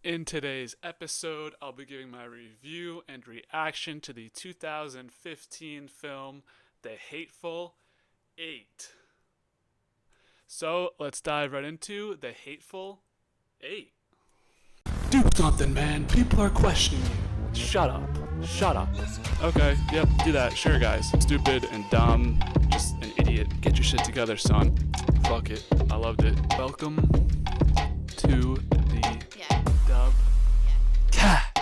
In today's episode, I'll be giving my review and reaction to the 2015 film The Hateful Eight. So let's dive right into The Hateful Eight. Do something, man. People are questioning you. Shut up. Shut up. Okay, yep, do that. Sure, guys. Stupid and dumb. Just an idiot. Get your shit together, son. Fuck it. I loved it. Welcome to the Dub Cast.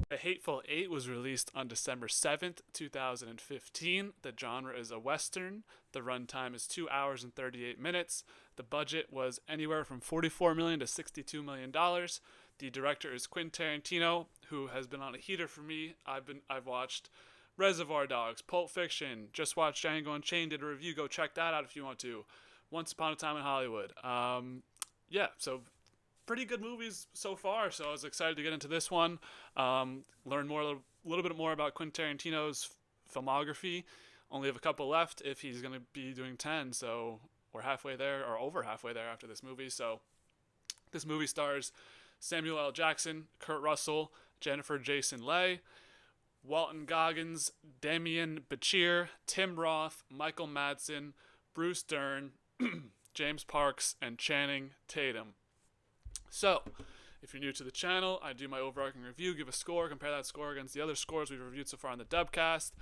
The Hateful Eight was released on December 7th, 2015. The genre is a Western. The runtime is 2 hours and 38 minutes. The budget was anywhere from $44 million to $62 million. The director is Quentin Tarantino, who has been on a heater for me. I've watched Reservoir Dogs, Pulp Fiction, just watched Django Unchained, did a review. Go check that out if you want to. Once Upon a Time in Hollywood. So pretty good movies so far. So I was excited to get into this one, learn more, a little bit more about Quentin Tarantino's filmography. Only have a couple left if he's going to be doing 10. So we're halfway there, or over halfway there after this movie. So this movie stars Samuel L. Jackson, Kurt Russell, Jennifer Jason Leigh, Walton Goggins, Damian Bichir, Tim Roth, Michael Madsen, Bruce Dern, James Parks, and Channing Tatum. So, if you're new to the channel, I do my overarching review, give a score, compare that score against the other scores we've reviewed so far on the DubCast.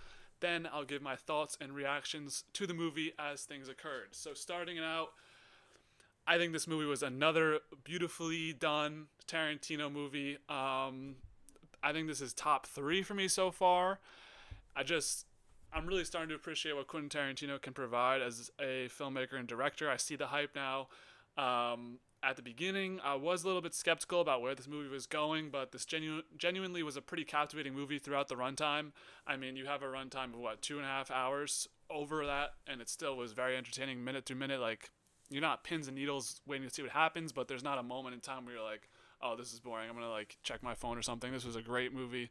Then I'll give my thoughts and reactions to the movie as things occurred. So, starting it out, I think this movie was another beautifully done Tarantino movie. I think this is top 3 for me so far. I'm really starting to appreciate what Quentin Tarantino can provide as a filmmaker and director. I see the hype now. At the beginning, I was a little bit skeptical about where this movie was going, but this genuinely was a pretty captivating movie throughout the runtime. I mean, you have a runtime of 2.5 hours over that, and it still was very entertaining minute through minute. Like, you're not pins and needles waiting to see what happens, but there's not a moment in time where you're like, oh, this is boring. I'm gonna check my phone or something. This was a great movie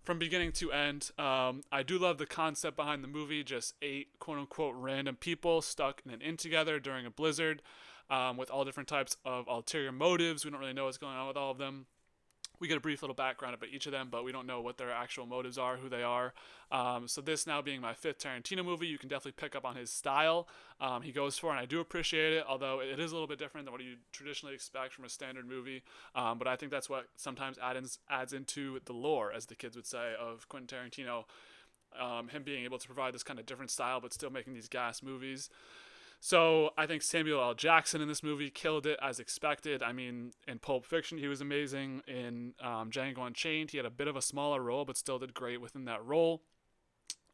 from beginning to end. I do love the concept behind the movie, just 8 quote unquote random people stuck in an inn together during a blizzard, with all different types of ulterior motives. We don't really know what's going on with all of them. We get a brief little background about each of them, but we don't know what their actual motives are, who they are. So this now being my 5th Tarantino movie, you can definitely pick up on his style he goes for, and I do appreciate it, although it is a little bit different than what you traditionally expect from a standard movie. But I think that's what sometimes adds into the lore, as the kids would say, of Quentin Tarantino. Him being able to provide this kind of different style, but still making these gas movies. So I think Samuel L. Jackson in this movie killed it as expected. I mean, in Pulp Fiction, he was amazing. In Django Unchained, he had a bit of a smaller role, but still did great within that role.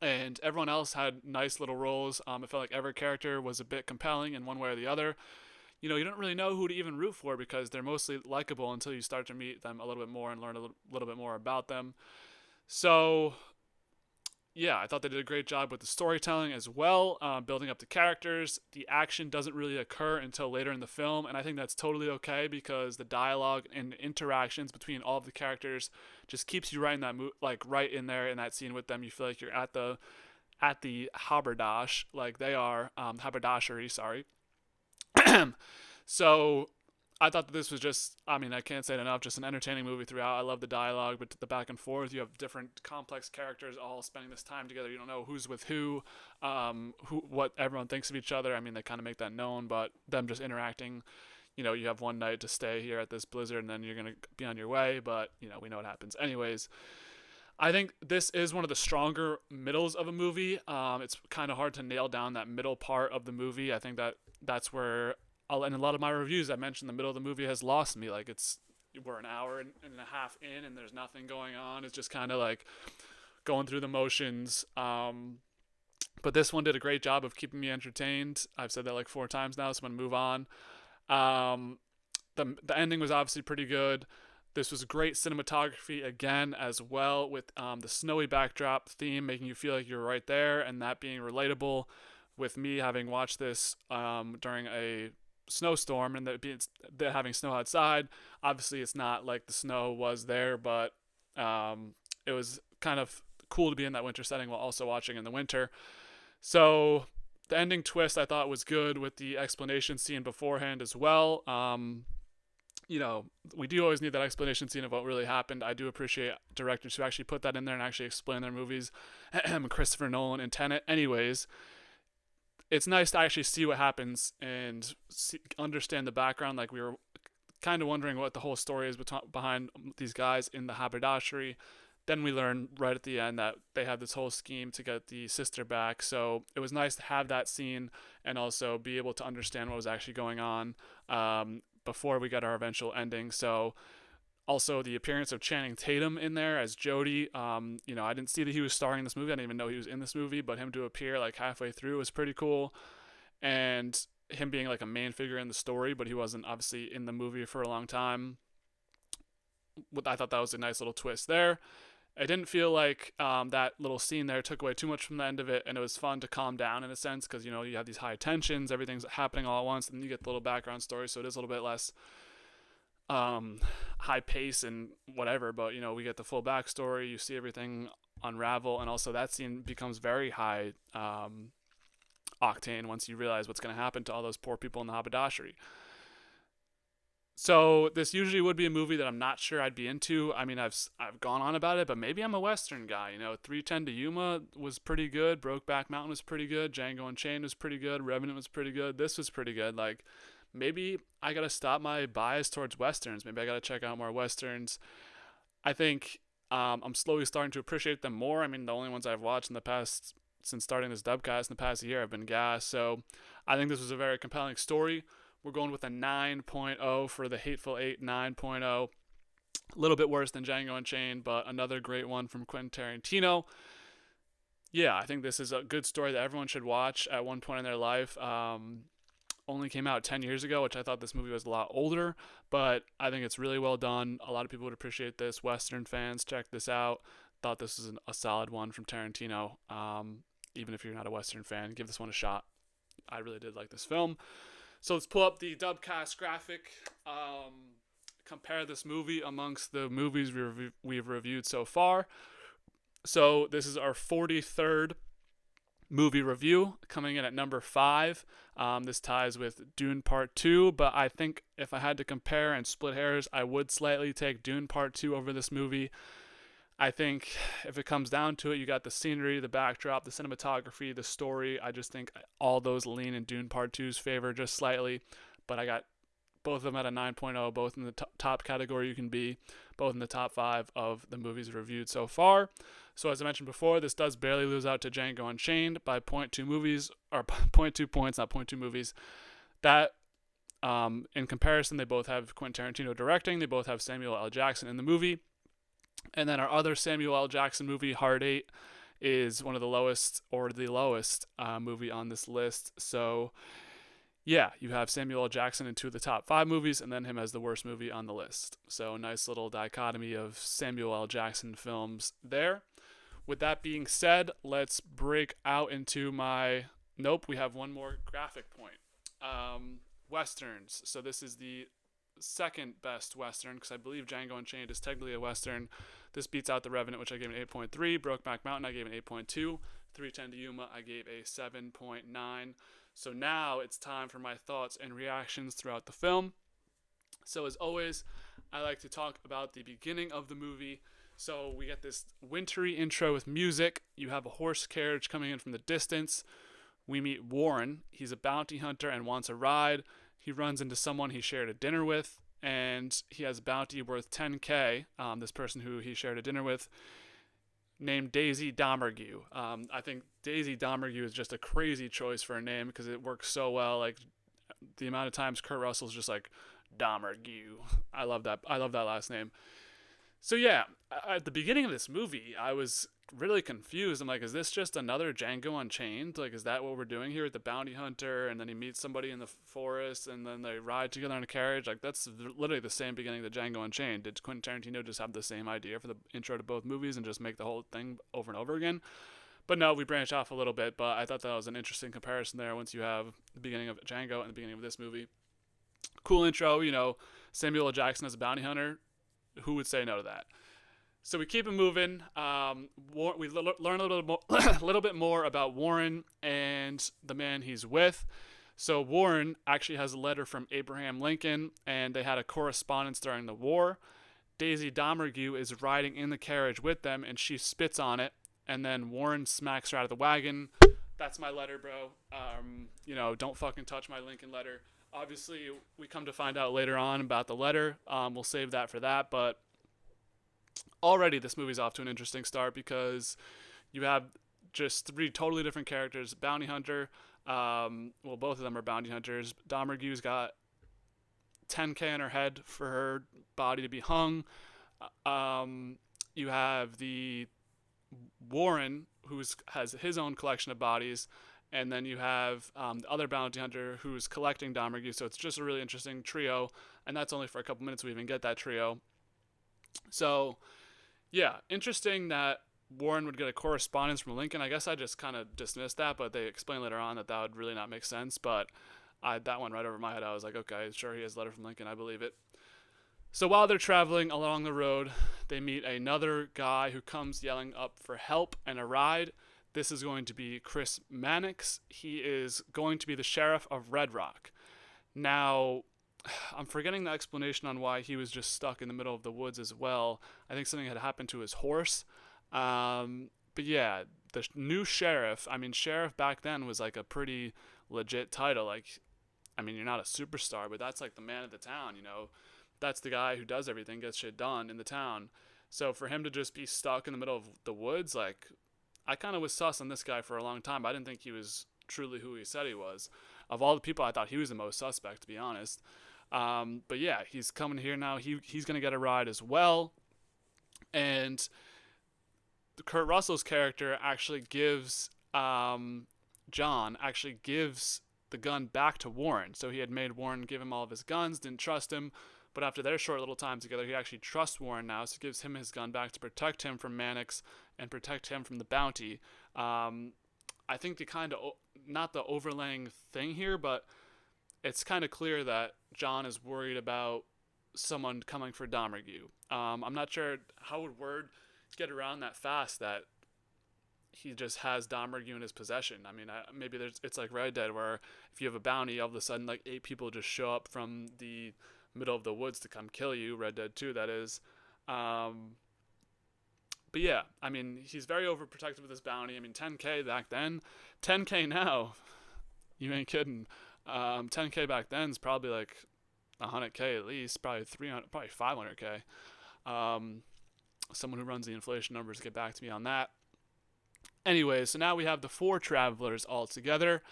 And everyone else had nice little roles. I felt like every character was a bit compelling in one way or the other. You don't really know who to even root for because they're mostly likable until you start to meet them a little bit more and learn a little bit more about them. So yeah, I thought they did a great job with the storytelling as well, building up the characters. The action doesn't really occur until later in the film, and I think that's totally okay because the dialogue and interactions between all of the characters just keeps you right in that right in there in that scene with them. You feel like you're at the haberdash, like they are, haberdashery. Sorry. So I thought that this was just, I mean, I can't say it enough, just an entertaining movie throughout. I love the dialogue, but the back and forth. You have different complex characters all spending this time together. You don't know who's with what everyone thinks of each other. I mean, they kind of make that known, but them just interacting. You have one night to stay here at this blizzard, and then you're going to be on your way, but, we know what happens. Anyways, I think this is one of the stronger middles of a movie. It's kind of hard to nail down that middle part of the movie. I think that's where in a lot of my reviews, I mentioned the middle of the movie has lost me. Like we're an hour and a half in, and there's nothing going on. It's just kind of like going through the motions. But this one did a great job of keeping me entertained. I've said that like 4 times now, so I'm gonna move on. The ending was obviously pretty good. This was great cinematography again as well, with the snowy backdrop theme making you feel like you're right there, and that being relatable with me having watched this during a snowstorm and that having snow outside. Obviously, it's not like the snow was there, but it was kind of cool to be in that winter setting while also watching in the winter. So The ending twist I thought was good with the explanation scene beforehand as well. We do always need that explanation scene of what really happened. I do appreciate directors who actually put that in there and actually explain their movies. Christopher Nolan and Tenet. Anyways, it's nice to actually see what happens and understand the background. Like, we were kind of wondering what the whole story is behind these guys in the haberdashery. Then we learn right at the end that they had this whole scheme to get the sister back. So it was nice to have that scene and also be able to understand what was actually going on before we got our eventual ending. So also the appearance of Channing Tatum in there as Jody. I didn't see that he was starring in this movie. I didn't even know he was in this movie, but him to appear like halfway through was pretty cool. And him being like a main figure in the story, but he wasn't obviously in the movie for a long time. I thought that was a nice little twist there. I didn't feel like that little scene there took away too much from the end of it, and it was fun to calm down in a sense because, you have these high tensions, everything's happening all at once, and you get the little background story, so it is a little bit less high pace and whatever, but, we get the full backstory, you see everything unravel, and also that scene becomes very high octane once you realize what's going to happen to all those poor people in the haberdashery. So this usually would be a movie that I'm not sure I'd be into. I mean, I've gone on about it, but maybe I'm a Western guy. 3:10 to Yuma was pretty good. Brokeback Mountain was pretty good. Django Unchained was pretty good. Revenant was pretty good. This was pretty good. Like, maybe I got to stop my bias towards Westerns. Maybe I got to check out more Westerns. I think I'm slowly starting to appreciate them more. I mean, the only ones I've watched in the past, since starting this DubCast in the past year, have been gas. So I think this was a very compelling story. We're going with a 9.0 for the Hateful Eight, 9.0. A little bit worse than Django Unchained, but another great one from Quentin Tarantino. Yeah, I think this is a good story that everyone should watch at one point in their life. Only came out 10 years ago, which I thought this movie was a lot older, but I think it's really well done. A lot of people would appreciate this. Western fans, check this out. Thought this was a solid one from Tarantino. Even if you're not a Western fan, give this one a shot. I really did like this film. So let's pull up the DubCast graphic, compare this movie amongst the movies we've reviewed so far. So this is our 43rd movie review, coming in at number 5. This ties with Dune Part 2, but I think if I had to compare and split hairs, I would slightly take Dune Part 2 over this movie. I think if it comes down to it, you got the scenery, the backdrop, the cinematography, the story. I just think all those lean in Dune Part 2's favor just slightly. But I got both of them at a 9.0, both in the top category you can be, both in the top 5 of the movies reviewed so far. So as I mentioned before, this does barely lose out to Django Unchained by 0.2 movies, or 0.2 points, not 0.2 movies. That, in comparison, they both have Quentin Tarantino directing. They both have Samuel L. Jackson in the movie. And then our other Samuel L. Jackson movie, Hard Eight, is one of the lowest, or the lowest movie on this list. So, yeah, you have Samuel L. Jackson in 2 of the top 5 movies, and then him as the worst movie on the list. So, nice little dichotomy of Samuel L. Jackson films there. With that being said, let's break out into my... Nope, we have one more graphic point. Westerns. So this is the second best Western, because I believe Django Unchained is technically a Western. This beats out The Revenant, which I gave an 8.3. Brokeback Mountain, I gave an 8.2. 3:10 to Yuma, I gave a 7.9. So now it's time for my thoughts and reactions throughout the film. So as always, I like to talk about the beginning of the movie. So we get this wintry intro with music. You have a horse carriage coming in from the distance. We meet Warren. He's a bounty hunter and wants a ride. He runs into someone he shared a dinner with, and he has a bounty worth 10K, this person who he shared a dinner with, named Daisy Domergue. I think Daisy Domergue is just a crazy choice for a name because it works so well. Like, the amount of times Kurt Russell's just like, Domergue. I love that last name. So yeah, at the beginning of this movie, I was really confused. I'm like, is this just another Django Unchained? Like, is that what we're doing here with the bounty hunter? And then he meets somebody in the forest, and then they ride together in a carriage. Like, that's literally the same beginning of Django Unchained. Did Quentin Tarantino just have the same idea for the intro to both movies and just make the whole thing over and over again? But no, we branched off a little bit, but I thought that was an interesting comparison there once you have the beginning of Django and the beginning of this movie. Cool intro, Samuel L. Jackson as a bounty hunter. Who would say no to that? So we keep it moving. We learn a little more, a little bit more about Warren and the man he's with. So Warren actually has a letter from Abraham Lincoln, and they had a correspondence during the war. Daisy Domergue is riding in the carriage with them, and she spits on it, and then Warren smacks her out of the wagon. That's my letter, bro. Don't fucking touch my Lincoln letter. Obviously, we come to find out later on about the letter. We'll save that for that, but already this movie's off to an interesting start because you have just three totally different characters. Bounty hunter, both of them are bounty hunters. Domergue's got $10K in her head for her body to be hung. You have the Warren, who has his own collection of bodies, and then you have the other bounty hunter who's collecting Domergue. So it's just a really interesting trio, and that's only for a couple minutes we even get that trio. So, yeah, interesting that Warren would get a correspondence from Lincoln. I guess I just kind of dismissed that, but they explain later on that would really not make sense. But that went right over my head. I was like, okay, sure, he has a letter from Lincoln. I believe it. So while they're traveling along the road, they meet another guy who comes yelling up for help and a ride. This is going to be Chris Mannix. He is going to be the sheriff of Red Rock. Now, I'm forgetting the explanation on why he was just stuck in the middle of the woods as well. I think something had happened to his horse. But yeah, the new sheriff, sheriff back then was like a pretty legit title. You're not a superstar, but that's like the man of the town, That's the guy who does everything, gets shit done in the town. So for him to just be stuck in the middle of the woods, I kind of was sus on this guy for a long time. I didn't think he was truly who he said he was. Of all the people, I thought he was the most suspect, to be honest. But yeah, he's coming here now. He's going to get a ride as well. And Kurt Russell's character actually gives, John actually gives the gun back to Warren. So he had made Warren give him all of his guns, didn't trust him. But after their short little time together, he actually trusts Warren now, so gives him his gun back to protect him from Mannix and protect him from the bounty. I think the kind of, not the overlaying thing here, but it's kind of clear that John is worried about someone coming for Domergue. I'm not sure how would word get around that fast that he just has Domergue in his possession. Maybe it's like Red Dead, where if you have a bounty, all of a sudden 8 people just show up from the middle of the woods to come kill you. Red Dead 2, that is. But yeah, he's very overprotective with his bounty. 10K back then, 10K now, you ain't kidding. 10K back then is probably like 100K at least, probably 300, probably 500K. Someone who runs the inflation numbers, get back to me on that. Anyway, so now we have the 4 travelers all together,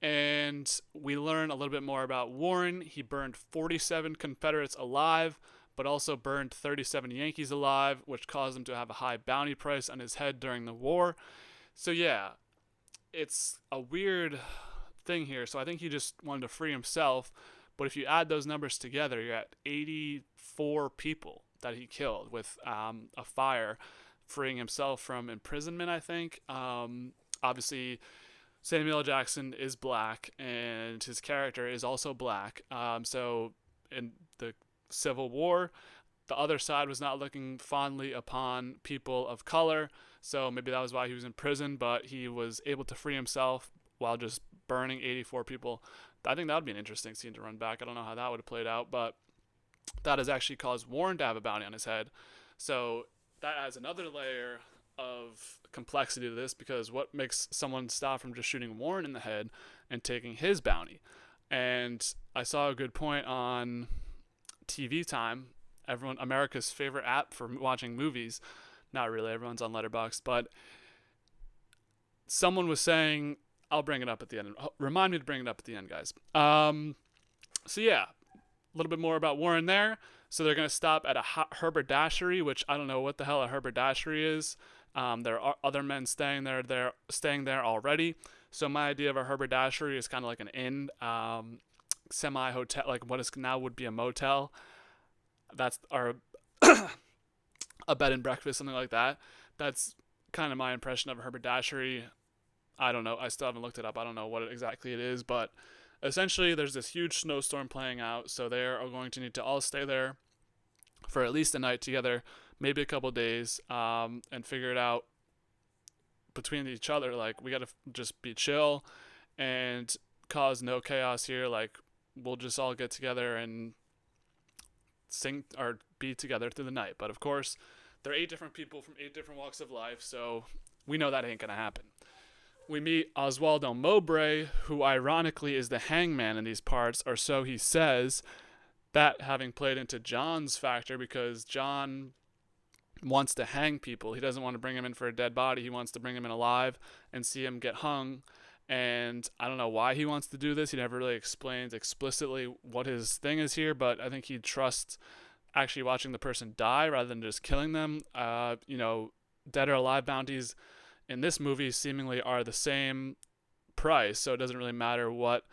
and we learn a little bit more about Warren. He burned 47 Confederates alive, but also burned 37 Yankees alive, which caused him to have a high bounty price on his head during the war. So yeah, it's a weird thing here. So I think he just wanted to free himself, but if you add those numbers together, you're at 84 people that he killed with a fire, freeing himself from imprisonment, I think. Obviously, Samuel L. Jackson is black, and his character is also black. So in the Civil War, the other side was not looking fondly upon people of color, so maybe that was why he was in prison, but he was able to free himself while just burning 84 people. I think that would be an interesting scene to run back. I don't know how that would have played out, but that has actually caused Warren to have a bounty on his head. So that adds another layer of complexity to this, because what makes someone stop from just shooting Warren in the head and taking his bounty? And I saw a good point on TV Time, America's favorite app for watching movies. Not really, everyone's on Letterboxd, but someone was saying, I'll bring it up at the end. Remind me to bring it up at the end, guys. So yeah, a little bit more about Warren there. So they're going to stop at a haberdashery, which I don't know what the hell a haberdashery is. There are other men staying there already. So my idea of a haberdashery is kind of like an inn, semi-hotel, like what is now would be a motel. That's our a bed and breakfast, something like that. That's kind of my impression of a haberdashery. I don't know. I still haven't looked it up. I don't know what exactly it is, but essentially there's this huge snowstorm playing out, so they are going to need to all stay there for at least a night together maybe a couple days, and figure it out between each other. Like, we got to just be chill and cause no chaos here. Like, we'll just all get together and sing or be together through the night. But of course, there are 8 different people from 8 different walks of life, so we know that ain't gonna happen. We meet Oswaldo Mowbray, who ironically is the hangman in these parts, or so he says, that having played into John's factor because John wants to hang people. He doesn't want to bring him in for a dead body. He wants to bring him in alive and see him get hung. And I don't know why he wants to do this. He never really explains explicitly what his thing is here, but I think he trusts actually watching the person die rather than just killing them. Dead or alive bounties in this movie seemingly are the same price, so it doesn't really matter what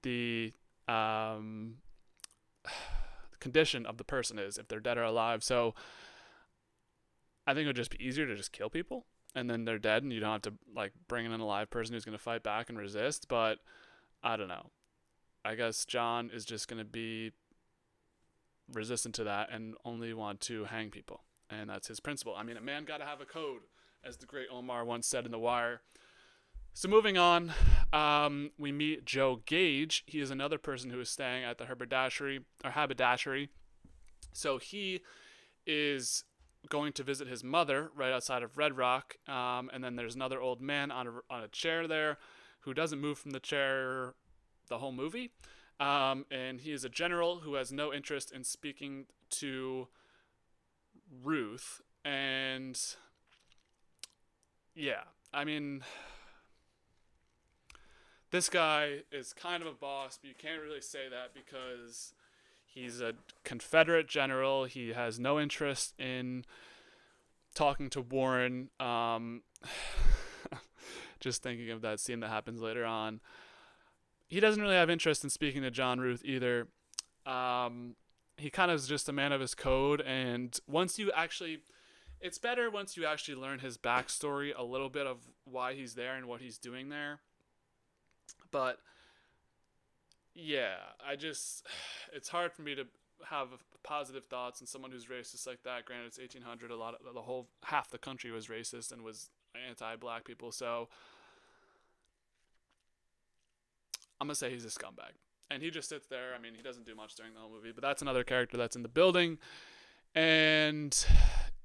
the condition of the person is, if they're dead or alive. So I think it would just be easier to just kill people and then they're dead and you don't have to like bring in an alive person who's going to fight back and resist. But I don't know. I guess John is just going to be resistant to that and only want to hang people. And that's his principle. I mean, a man got to have a code, as the great Omar once said in The Wire. So moving on, we meet Joe Gage. He is another person who is staying at the haberdashery. So he is going to visit his mother right outside of Red Rock. And then there's another old man on a chair there who doesn't move from the chair the whole movie. And he is a general who has no interest in speaking to Ruth. And yeah, I mean, this guy is kind of a boss, but you can't really say that because he's a Confederate general. He has no interest in talking to Warren. Just thinking of that scene that happens later on. He doesn't really have interest in speaking to John Ruth either. He kind of is just a man of his code, and it's better once you actually learn his backstory, a little bit of why he's there and what he's doing there. But yeah, it's hard for me to have positive thoughts on someone who's racist like that. Granted, it's 1800, half the country was racist and was anti-black people, so I'm gonna say he's a scumbag. And he just sits there. I mean, he doesn't do much during the whole movie, but that's another character that's in the building. And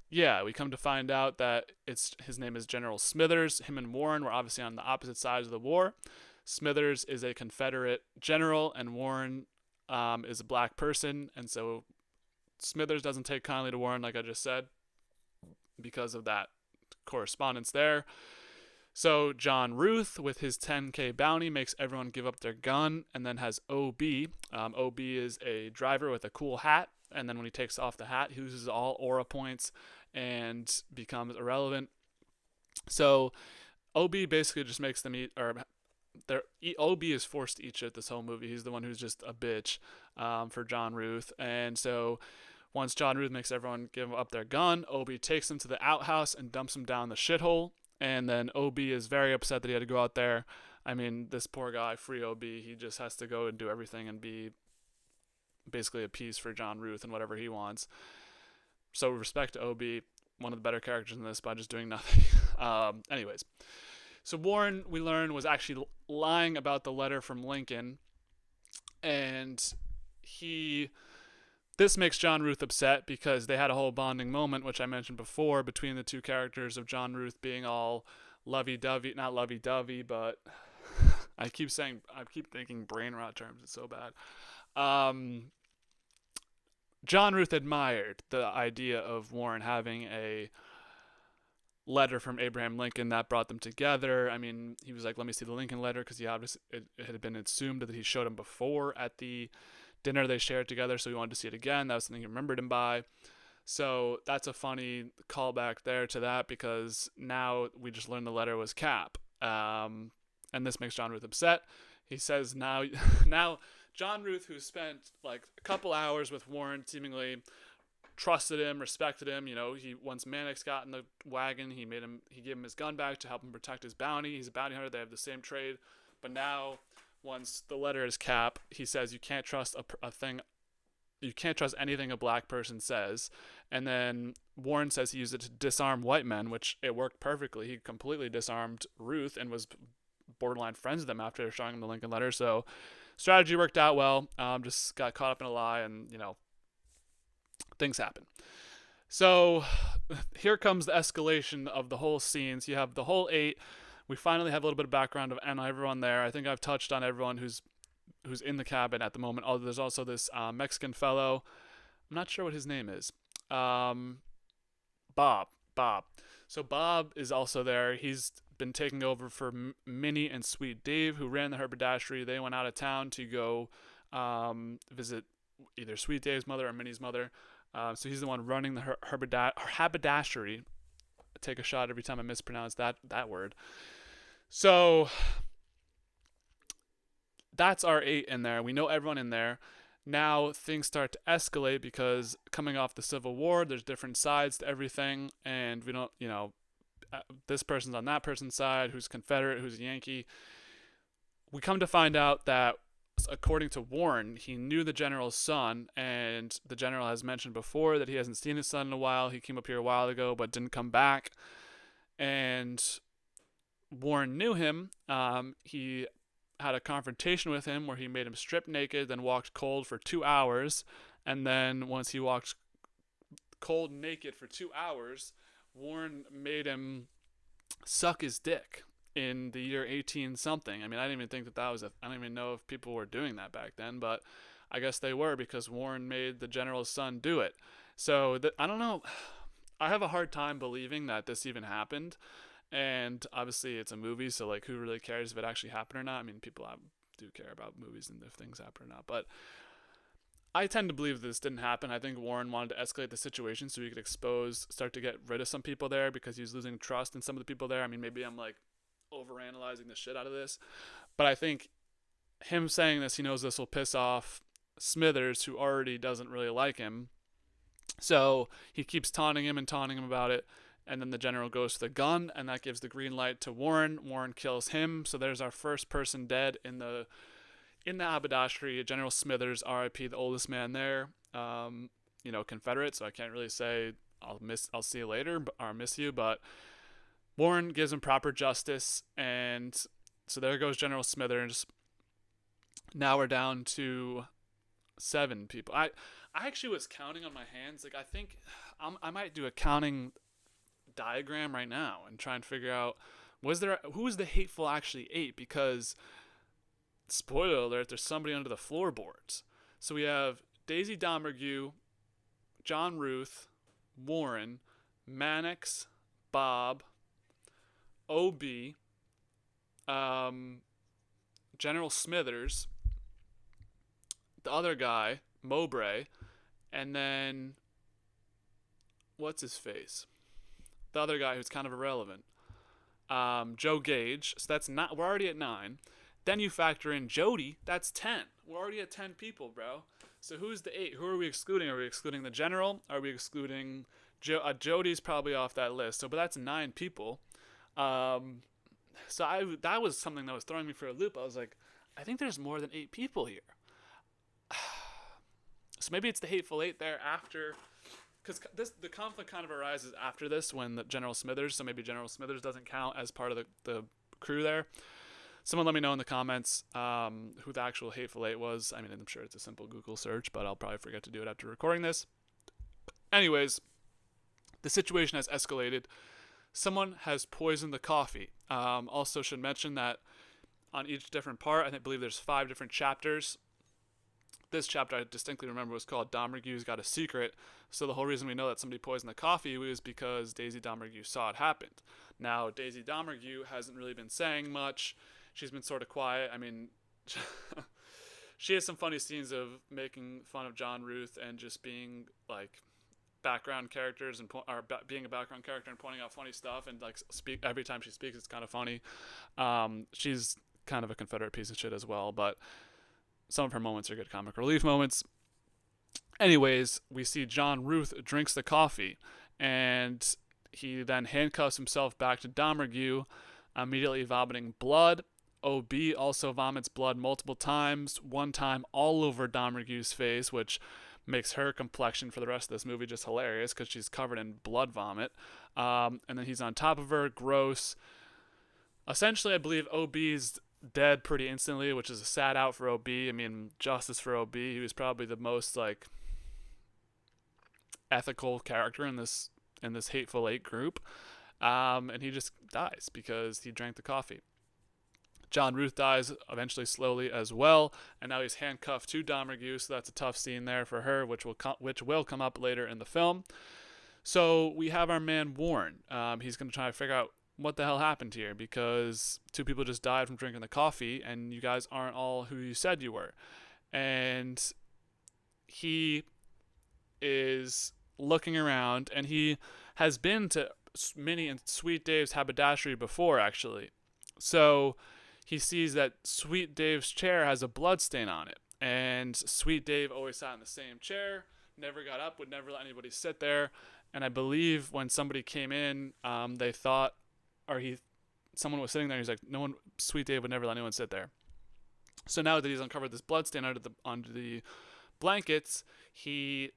yeah, we come to find out that his name is General Smithers. Him and Warren were obviously on the opposite sides of the war. Smithers is a Confederate general, and Warren is a black person. And so Smithers doesn't take kindly to Warren, like I just said, because of that correspondence there. So John Ruth, with his 10K bounty, makes everyone give up their gun, and then has OB. OB is a driver with a cool hat, and then when he takes off the hat, he loses all aura points and becomes irrelevant. So OB basically just makes them eat, OB is forced to eat shit this whole movie. He's the one who's just a bitch for John Ruth. And so once John Ruth makes everyone give up their gun, OB takes them to the outhouse and dumps them down the shithole. And then OB is very upset that he had to go out there. I mean, this poor guy, free OB, he just has to go and do everything and be basically a piece for John Ruth and whatever he wants. So respect to OB, one of the better characters in this by just doing nothing. Anyways, so Warren, we learned, was actually lying about the letter from Lincoln. And this makes John Ruth upset because they had a whole bonding moment, which I mentioned before, between the two characters of John Ruth being all lovey-dovey, not lovey-dovey, but I keep thinking brain rot terms. It's so bad. John Ruth admired the idea of Warren having a letter from Abraham Lincoln that brought them together. I mean, he was like, let me see the Lincoln letter, because it had been assumed that he showed him before at the dinner they shared together, so he wanted to see it again. That was something he remembered him by. So that's a funny callback there to that, because now we just learned the letter was Cap. And this makes John Ruth upset. He says now John Ruth, who spent like a couple hours with Warren, seemingly trusted him, respected him. Once Mannix got in the wagon, he gave him his gun back to help him protect his bounty. He's a bounty hunter. They have the same trade. But now, once the letter is Cap, he says you can't trust a thing you can't trust anything a black person says. And then Warren says he used it to disarm white men, which it worked perfectly. He completely disarmed Ruth and was borderline friends with them after showing him the Lincoln letter. So strategy worked out well. Just got caught up in a lie, and things happen. So here comes the escalation of the whole scene. So you have the whole 8. We finally have a little bit of background of everyone there. I think I've touched on everyone who's in the cabin at the moment. Oh, there's also this Mexican fellow. I'm not sure what his name is. Bob. So Bob is also there. He's been taking over for Minnie and Sweet Dave, who ran the haberdashery. They went out of town to go visit either Sweet Dave's mother or Minnie's mother. So he's the one running the haberdashery. I take a shot every time I mispronounce that word. So that's our 8 in there. We know everyone in there. Now things start to escalate because coming off the Civil War, there's different sides to everything, and we don't, this person's on that person's side, who's Confederate, who's Yankee. We come to find out that, according to Warren, he knew the general's son, and the general has mentioned before that he hasn't seen his son in a while. He came up here a while ago but didn't come back, and Warren knew him. He had a confrontation with him where he made him strip naked, then walked cold for 2 hours, and then once he walked cold naked for 2 hours, Warren made him suck his dick in the year 18 something. I mean, I didn't even think that was I don't even know if people were doing that back then, but I guess they were, because Warren made the general's son do it. So I don't know. I have a hard time believing that this even happened. And obviously it's a movie, so like, who really cares if it actually happened or not? I mean, people do care about movies and if things happen or not, but I tend to believe this didn't happen. I think Warren wanted to escalate the situation so he could start to get rid of some people there, because he was losing trust in some of the people there. I mean, maybe I'm like overanalyzing the shit out of this, but I think him saying this, he knows this will piss off Smithers, who already doesn't really like him. So he keeps taunting him about it. And then the general goes to the gun, and that gives the green light to Warren. Warren kills him. So there's our first person dead in the haberdashery. General Smithers, R.I.P., the oldest man there. Confederate. So I can't really say I'll see you later or miss you. But Warren gives him proper justice, and so there goes General Smithers. Now we're down to 7 people. I actually was counting on my hands. Like, I think I might do a counting diagram right now and try and figure out who was the hateful actually 8, because spoiler alert, there's somebody under the floorboards. So we have Daisy Domergue, John Ruth, Warren, Mannix, Bob, OB, General Smithers, the other guy Mowbray, and then what's his face, the other guy who's kind of irrelevant, Joe Gage. So that's not, we're already at 9. Then you factor in Jody, that's 10. We're already at 10 people, bro. So who's the 8? Who are we excluding? Are we excluding the general? Are we excluding Jody's probably off that list. But that's 9 people. So that was something that was throwing me for a loop. I was like, I think there's more than 8 people here. So maybe it's the Hateful Eight there after, because the conflict kind of arises after this when the General Smithers. So maybe General Smithers doesn't count as part of the crew there. Someone let me know in the comments who the actual Hateful Eight was. I mean, I'm sure it's a simple Google search, but I'll probably forget to do it after recording this. Anyways, the situation has escalated. Someone has poisoned the coffee. Also should mention that on each different part, I believe there's 5 different chapters. This chapter I distinctly remember was called Domergue's Got a Secret. So the whole reason we know that somebody poisoned the coffee was because Daisy Domergue saw it happen. Now, Daisy Domergue hasn't really been saying much. She's been sort of quiet. I mean, she has some funny scenes of making fun of John Ruth and just being like background characters and being a background character and pointing out funny stuff, and like speak every time she speaks, it's kind of funny. She's kind of a Confederate piece of shit as well, but some of her moments are good comic relief moments. Anyways, we see John Ruth drinks the coffee, and he then handcuffs himself back to Domergue, immediately vomiting blood. OB also vomits blood multiple times, one time all over Domergue's face, which makes her complexion for the rest of this movie just hilarious because she's covered in blood vomit. And then he's on top of her, gross. Essentially, I believe OB's dead pretty instantly, which is a sad out for OB. I mean, justice for OB. He was probably the most like ethical character in this Hateful Eight group, and he just dies because he drank the coffee. John Ruth dies eventually slowly as well, and now he's handcuffed to Domergue, so that's a tough scene there for her, which will come up later in the film. So we have our man Warren. He's going to try to figure out what the hell happened here, because 2 people just died from drinking the coffee, and you guys aren't all who you said you were. And he is looking around, and he has been to Minnie and Sweet Dave's haberdashery before, actually. So he sees that Sweet Dave's chair has a blood stain on it, and Sweet Dave always sat in the same chair, never got up, would never let anybody sit there. And I believe when somebody came in, they thought, someone was sitting there. He's like, Sweet Dave would never let anyone sit there. So now that he's uncovered this blood stain under the blankets, he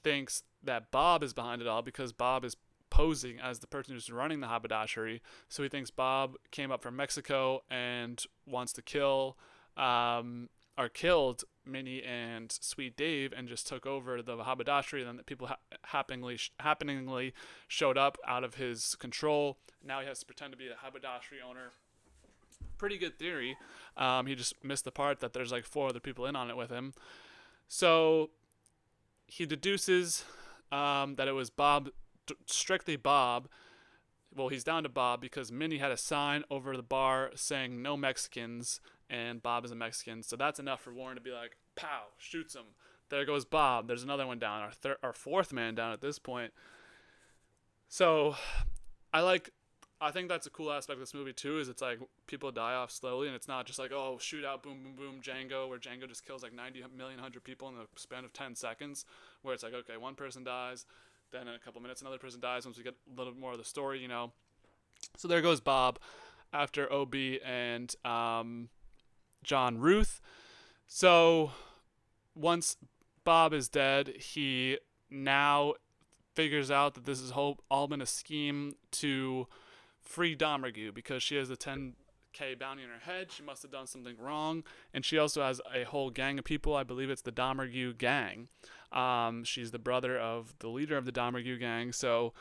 thinks that Bob is behind it all, because Bob is posing as the person who's running the haberdashery. So he thinks Bob came up from Mexico and wants to kill or killed Minnie and Sweet Dave and just took over the haberdashery. And then the people happeningly showed up out of his control. Now he has to pretend to be a haberdashery owner. Pretty good theory. He just missed the part that there's like 4 other people in on it with him. So he deduces that it was Bob, strictly Bob. Well, he's down to Bob because Minnie had a sign over the bar saying no Mexicans, and Bob is a Mexican. So that's enough for Warren to be like, pow, shoots him. There goes Bob. There's another one down, our 4th man down at this point. So I think that's a cool aspect of this movie too, is it's like people die off slowly, and it's not just like, oh, shootout, boom, boom, boom, Django, where Django just kills like 90 million, 100 people in the span of 10 seconds, where it's like, okay, one person dies, then in a couple minutes another person dies once we get a little more of the story, you know. So there goes Bob after OB and John Ruth. So once Bob is dead, he now figures out that this has all been a scheme to free Domergue, because she has a 10K bounty in her head. She must have done something wrong, and she also has a whole gang of people. I believe it's the Domergue gang. She's the brother of the leader of the Domergue gang. So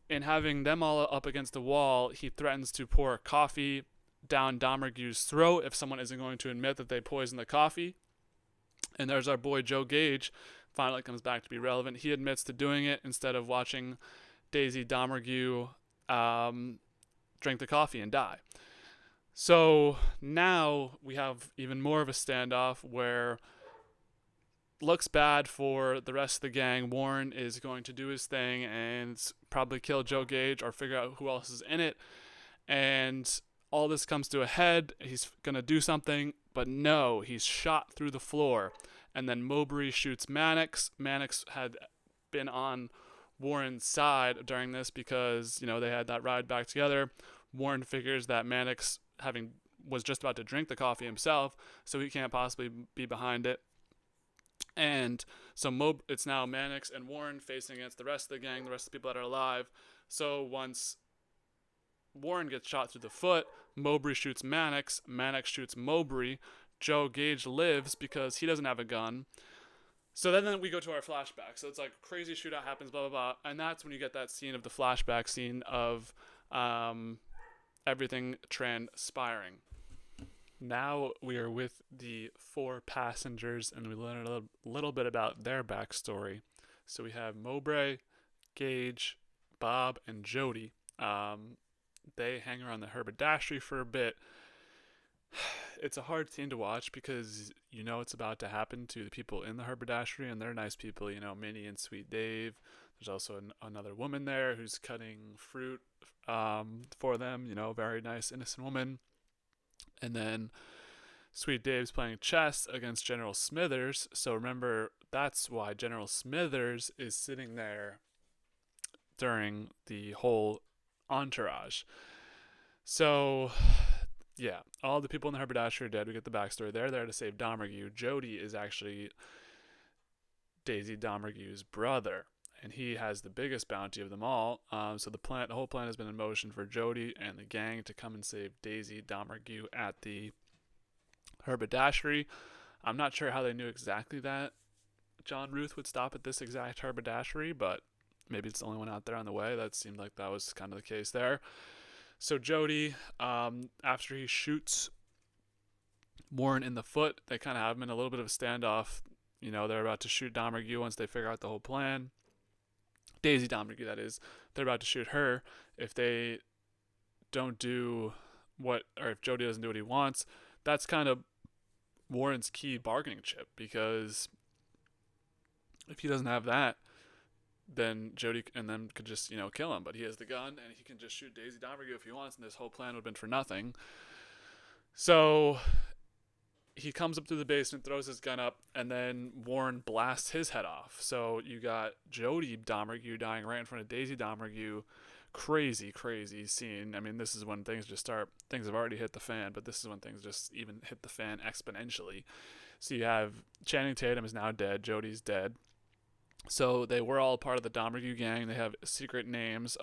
in having them all up against the wall, he threatens to pour coffee down Domergue's throat if someone isn't going to admit that they poisoned the coffee. And there's our boy Joe Gage, finally comes back to be relevant. He admits to doing it instead of watching Daisy Domergue drink the coffee and die. So now we have even more of a standoff where looks bad for the rest of the gang. Warren is going to do his thing and probably kill Joe Gage or figure out who else is in it. And all this comes to a head. He's going to do something, but no, he's shot through the floor. And then Mowbray shoots Mannix. Mannix had been on Warren's side during this because, you know, they had that ride back together. Warren figures that Mannix was just about to drink the coffee himself, so he can't possibly be behind it. And so it's now Mannix and Warren facing against the rest of the gang, the rest of the people that are alive. So once Warren gets shot through the foot, Mowbray shoots Mannix, Mannix shoots Mowbray. Joe Gage lives because he doesn't have a gun. So then we go to our flashback. So it's like crazy shootout happens, blah, blah, blah. And that's when you get that scene of the flashback scene of everything transpiring. Now we are with the 4 passengers, and we learn a little bit about their backstory. So we have Mowbray, Gage, Bob, and Jody. They hang around the haberdashery for a bit. It's a hard scene to watch because you know it's about to happen to the people in the haberdashery, and they're nice people, you know, Minnie and Sweet Dave. There's also another woman there who's cutting fruit for them, you know, very nice, innocent woman. And then Sweet Dave's playing chess against General Smithers. So remember, that's why General Smithers is sitting there during the whole entourage. So yeah, all the people in the haberdashery are dead. We get the backstory. They're there to save Domergue. Jody is actually Daisy Domergue's brother, and he has the biggest bounty of them all. So the whole plan has been in motion for Jody and the gang to come and save Daisy Domergue at the haberdashery. I'm not sure how they knew exactly that John Ruth would stop at this exact haberdashery, but maybe it's the only one out there on the way. That seemed like that was kind of the case there. So Jody, after he shoots Warren in the foot, they kind of have him in a little bit of a standoff. You know, they're about to shoot Domergue once they figure out the whole plan. Daisy Domergue, that is. They're about to shoot her. If they don't do or if Jody doesn't do what he wants, that's kind of Warren's key bargaining chip, because if he doesn't have that, then Jody and them could just, kill him. But he has the gun, and he can just shoot Daisy Domergue if he wants, and this whole plan would have been for nothing. So he comes up through the basement, throws his gun up, and then Warren blasts his head off. So you got Jody Domergue dying right in front of Daisy Domergue. Crazy, crazy scene. I mean, this is when things have already hit the fan, but this is when things just even hit the fan exponentially. So you have Channing Tatum is now dead. Jody's dead. So they were all part of the Domergue gang. They have secret names.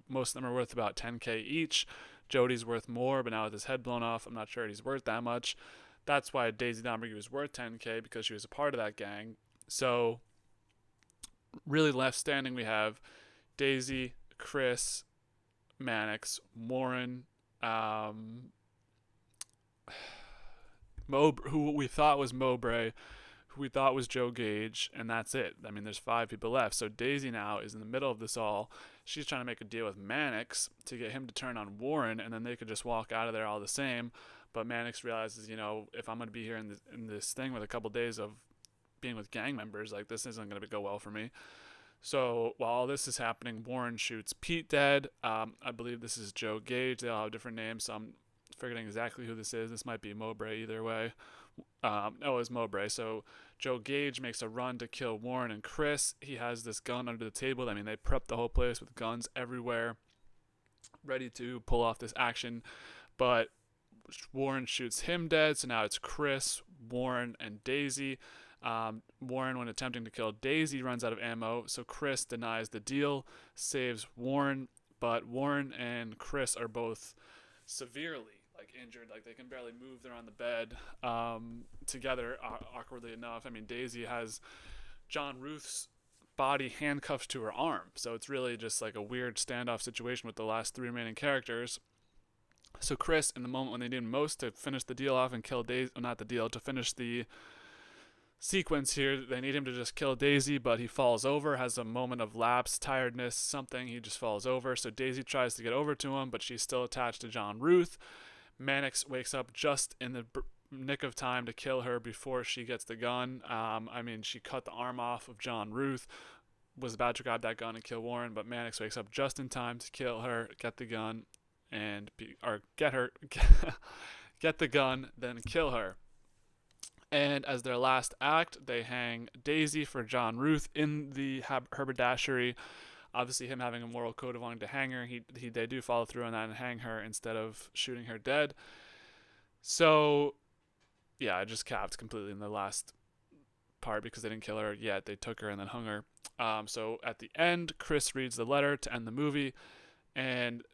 Most of them are worth about $10K each. Jody's worth more, but now with his head blown off, I'm not sure he's worth that much. That's why Daisy Domergue was worth $10K, because she was a part of that gang. So really left standing, we have Daisy, Chris, Mannix, Warren, who we thought was Mowbray, who we thought was Joe Gage, and that's it. I mean, there's 5 people left. So Daisy now is in the middle of this all. She's trying to make a deal with Mannix to get him to turn on Warren, and then they could just walk out of there all the same. But Mannix realizes, if I'm going to be here in this thing with a couple days of being with gang members, like, this isn't going to go well for me. So while all this is happening, Warren shoots Pete dead. I believe this is Joe Gage. They all have different names, so I'm forgetting exactly who this is. This might be Mowbray either way. It's Mowbray. So Joe Gage makes a run to kill Warren and Chris. He has this gun under the table. I mean, they prepped the whole place with guns everywhere, ready to pull off this action. But Warren shoots him dead, so now it's Chris, Warren, and Daisy. Warren, when attempting to kill Daisy, runs out of ammo, so Chris denies the deal, saves Warren, but Warren and Chris are both severely injured. Like, they can barely move. They're on the bed together, awkwardly enough. I mean, Daisy has John Ruth's body handcuffed to her arm, so it's really just like a weird standoff situation with the last 3 remaining characters. So Chris, in the moment when they need him most to finish the deal off and kill Daisy, to finish the sequence here, they need him to just kill Daisy, but he falls over, has a moment of lapse, tiredness, something. He just falls over. So Daisy tries to get over to him, but she's still attached to John Ruth. Mannix wakes up just in the nick of time to kill her before she gets the gun. She cut the arm off of John Ruth, was about to grab that gun and kill Warren, but Mannix wakes up just in time to kill her, get the gun, get the gun, then kill her. And as their last act, they hang Daisy for John Ruth in the haberdashery. Obviously, him having a moral code of wanting to hang her, they do follow through on that and hang her instead of shooting her dead. So, yeah, I just capped completely in the last part because they didn't kill her yet. They took her and then hung her. So at the end, Chris reads the letter to end the movie, and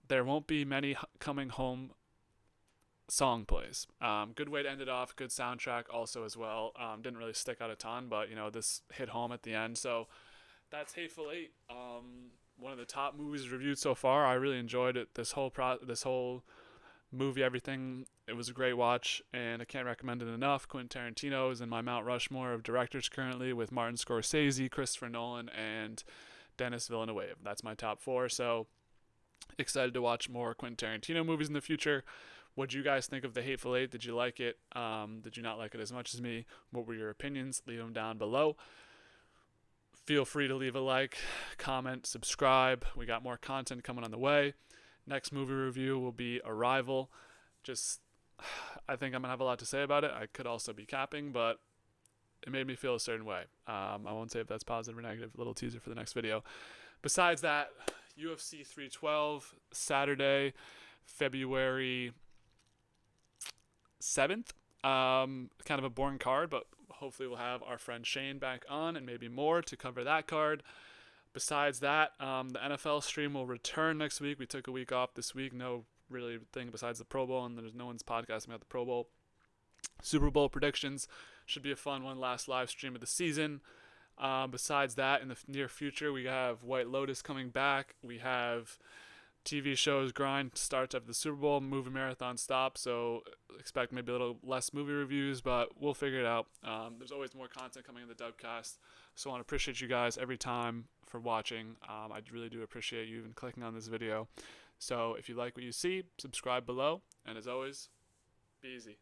there won't be many coming home song plays. Good way to end it off. Good soundtrack also as well. Didn't really stick out a ton, but this hit home at the end. So that's Hateful Eight. One of the top movies reviewed so far. I really enjoyed it. This whole movie, everything. It was a great watch, and I can't recommend it enough. Quentin Tarantino is in my Mount Rushmore of directors currently, with Martin Scorsese, Christopher Nolan, and Denis Villeneuve. That's my top 4. So excited to watch more Quentin Tarantino movies in the future. What did you guys think of the Hateful Eight? Did you like it? Did you not like it as much as me? What were your opinions? Leave them down below. Feel free to leave a like, comment, subscribe. We got more content coming on the way. Next movie review will be Arrival. I think I'm going to have a lot to say about it. I could also be capping, but it made me feel a certain way. I won't say if that's positive or negative. A little teaser for the next video. Besides that, UFC 312, Saturday, February 7th. Kind of a boring card, but hopefully we'll have our friend Shane back on and maybe more to cover that card. Besides that, the NFL stream will return next week. We took a week off this week. No really thing besides the Pro Bowl, and there's no one's podcasting about the Pro Bowl. Super Bowl predictions should be a fun one. Last live stream of the season. Besides that, in the near future, we have White Lotus coming back. We have TV shows grind starts after the Super Bowl, movie marathon stops, so expect maybe a little less movie reviews, but we'll figure it out. There's always more content coming in the DubCast, so I want to appreciate you guys every time for watching. I really do appreciate you even clicking on this video. So if you like what you see, subscribe below, and as always, be easy.